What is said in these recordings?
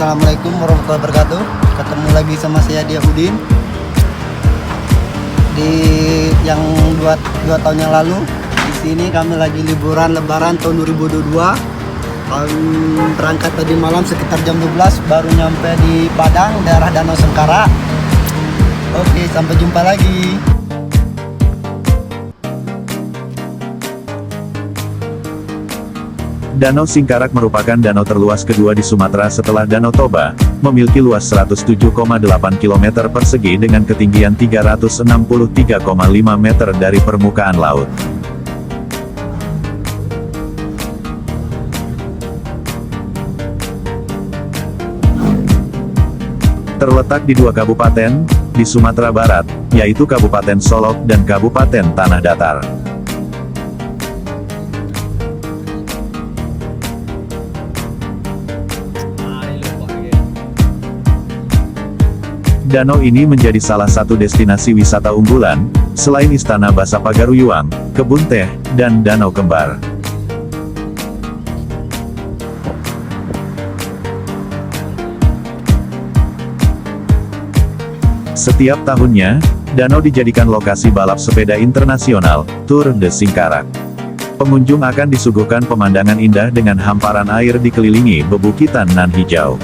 Assalamualaikum warahmatullahi wabarakatuh. Ketemu lagi sama saya Diahudin di yang dua tahun yang lalu. Di sini kami lagi liburan Lebaran tahun 2022. Kami berangkat tadi malam sekitar jam 12, baru nyampe di Padang, daerah Danau Sengkara. Oke, sampai jumpa lagi. Danau Singkarak merupakan danau terluas kedua di Sumatera setelah Danau Toba, memiliki luas 107,8 km persegi dengan ketinggian 363,5 meter dari permukaan laut. Terletak di dua kabupaten, di Sumatera Barat, yaitu Kabupaten Solok dan Kabupaten Tanah Datar. Danau ini menjadi salah satu destinasi wisata unggulan, selain Istana Basa Pagaruyuang, Kebun Teh, dan Danau Kembar. Setiap tahunnya, danau dijadikan lokasi balap sepeda internasional, Tour de Singkarak. Pengunjung akan disuguhkan pemandangan indah dengan hamparan air dikelilingi bebukitan nan hijau.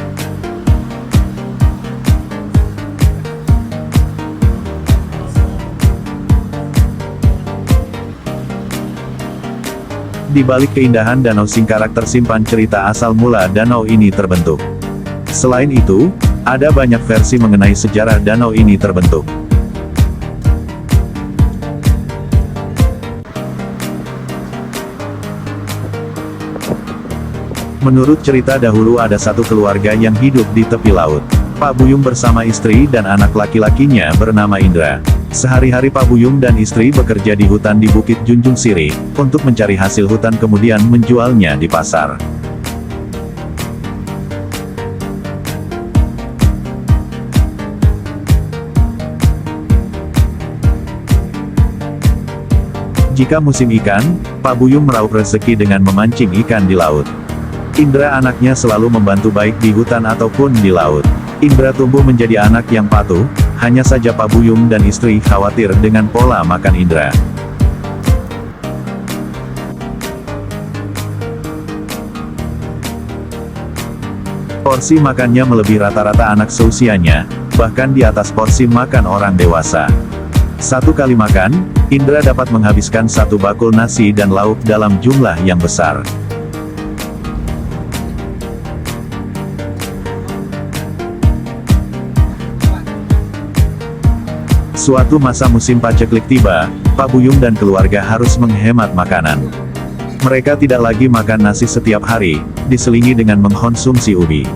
Di balik keindahan Danau Singkarak tersimpan cerita asal mula danau ini terbentuk. Selain itu, ada banyak versi mengenai sejarah danau ini terbentuk. Menurut cerita dahulu ada satu keluarga yang hidup di tepi laut. Pak Buyung bersama istri dan anak laki-lakinya bernama Indra. Sehari-hari Pak Buyung dan istri bekerja di hutan di Bukit Junjung Siri, untuk mencari hasil hutan kemudian menjualnya di pasar. Jika musim ikan, Pak Buyung meraup rezeki dengan memancing ikan di laut. Indra anaknya selalu membantu baik di hutan ataupun di laut. Indra tumbuh menjadi anak yang patuh, hanya saja Pak Buyung dan istri khawatir dengan pola makan Indra. Porsi makannya melebihi rata-rata anak seusianya, bahkan di atas porsi makan orang dewasa. Satu kali makan, Indra dapat menghabiskan satu bakul nasi dan lauk dalam jumlah yang besar. Suatu masa musim paceklik tiba, Pak Buyung dan keluarga harus menghemat makanan. Mereka tidak lagi makan nasi setiap hari, diselingi dengan mengkonsumsi ubi.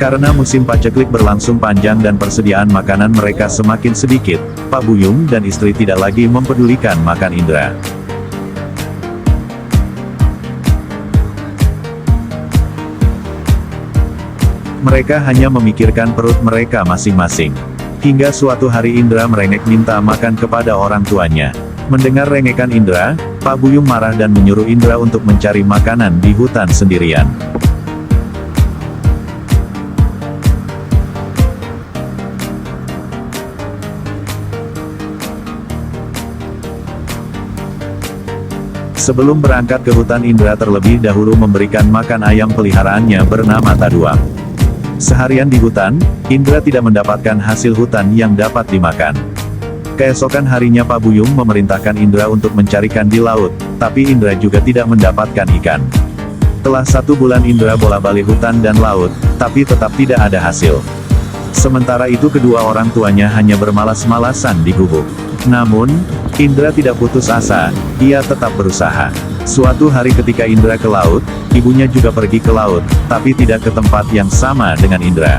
Karena musim paceklik berlangsung panjang dan persediaan makanan mereka semakin sedikit, Pak Buyung dan istri tidak lagi mempedulikan makan Indra. Mereka hanya memikirkan perut mereka masing-masing. Hingga suatu hari Indra merengek minta makan kepada orang tuanya. Mendengar rengekan Indra, Pak Buyung marah dan menyuruh Indra untuk mencari makanan di hutan sendirian. Sebelum berangkat ke hutan, Indra terlebih dahulu memberikan makan ayam peliharaannya bernama Taduang. Seharian di hutan, Indra tidak mendapatkan hasil hutan yang dapat dimakan. Keesokan harinya Pak Buyung memerintahkan Indra untuk mencarikan di laut, tapi Indra juga tidak mendapatkan ikan. Telah 1 bulan Indra bola-balik hutan dan laut, tapi tetap tidak ada hasil. Sementara itu kedua orang tuanya hanya bermalas-malasan di gubuk. Namun, Indra tidak putus asa, ia tetap berusaha. Suatu hari ketika Indra ke laut, ibunya juga pergi ke laut, tapi tidak ke tempat yang sama dengan Indra.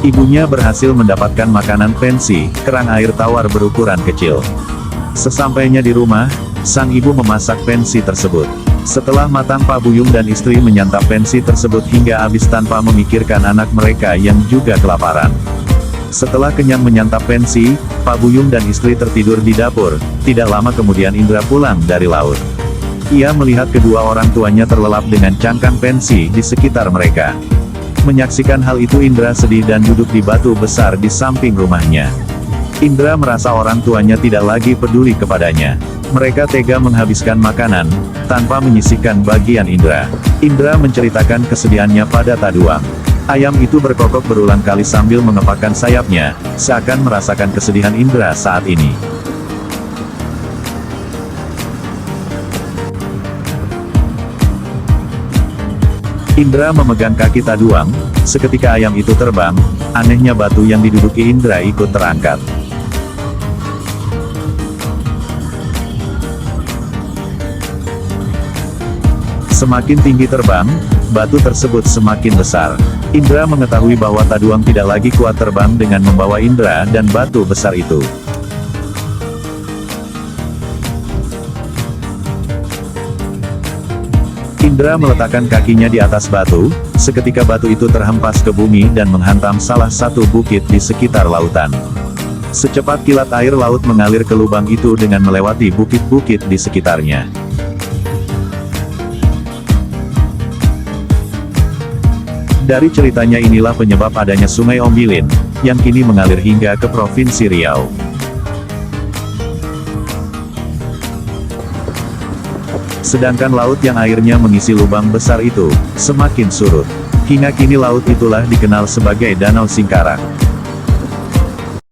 Ibunya berhasil mendapatkan makanan pensi, kerang air tawar berukuran kecil. Sesampainya di rumah, sang ibu memasak pensi tersebut. Setelah matang, Pak Buyung dan istri menyantap pensi tersebut hingga habis tanpa memikirkan anak mereka yang juga kelaparan. Setelah kenyang menyantap pensi, Pak Buyung dan istri tertidur di dapur. Tidak lama kemudian Indra pulang dari laut. Ia melihat kedua orang tuanya terlelap dengan cangkang pensi di sekitar mereka. Menyaksikan hal itu Indra sedih dan duduk di batu besar di samping rumahnya. Indra merasa orang tuanya tidak lagi peduli kepadanya. Mereka tega menghabiskan makanan, tanpa menyisihkan bagian Indra. Indra menceritakan kesedihannya pada Taduang. Ayam itu berkokok berulang kali sambil mengepakkan sayapnya, seakan merasakan kesedihan Indra saat ini. Indra memegang kaki Taduang, seketika ayam itu terbang, anehnya batu yang diduduki Indra ikut terangkat. Semakin tinggi terbang, batu tersebut semakin besar. Indra mengetahui bahwa Taduang tidak lagi kuat terbang dengan membawa Indra dan batu besar itu. Indra meletakkan kakinya di atas batu, seketika batu itu terhempas ke bumi dan menghantam salah satu bukit di sekitar lautan. Secepat kilat air laut mengalir ke lubang itu dengan melewati bukit-bukit di sekitarnya. Dari ceritanya inilah penyebab adanya Sungai Ombilin, yang kini mengalir hingga ke Provinsi Riau. Sedangkan laut yang airnya mengisi lubang besar itu, semakin surut. Hingga kini laut itulah dikenal sebagai Danau Singkarak.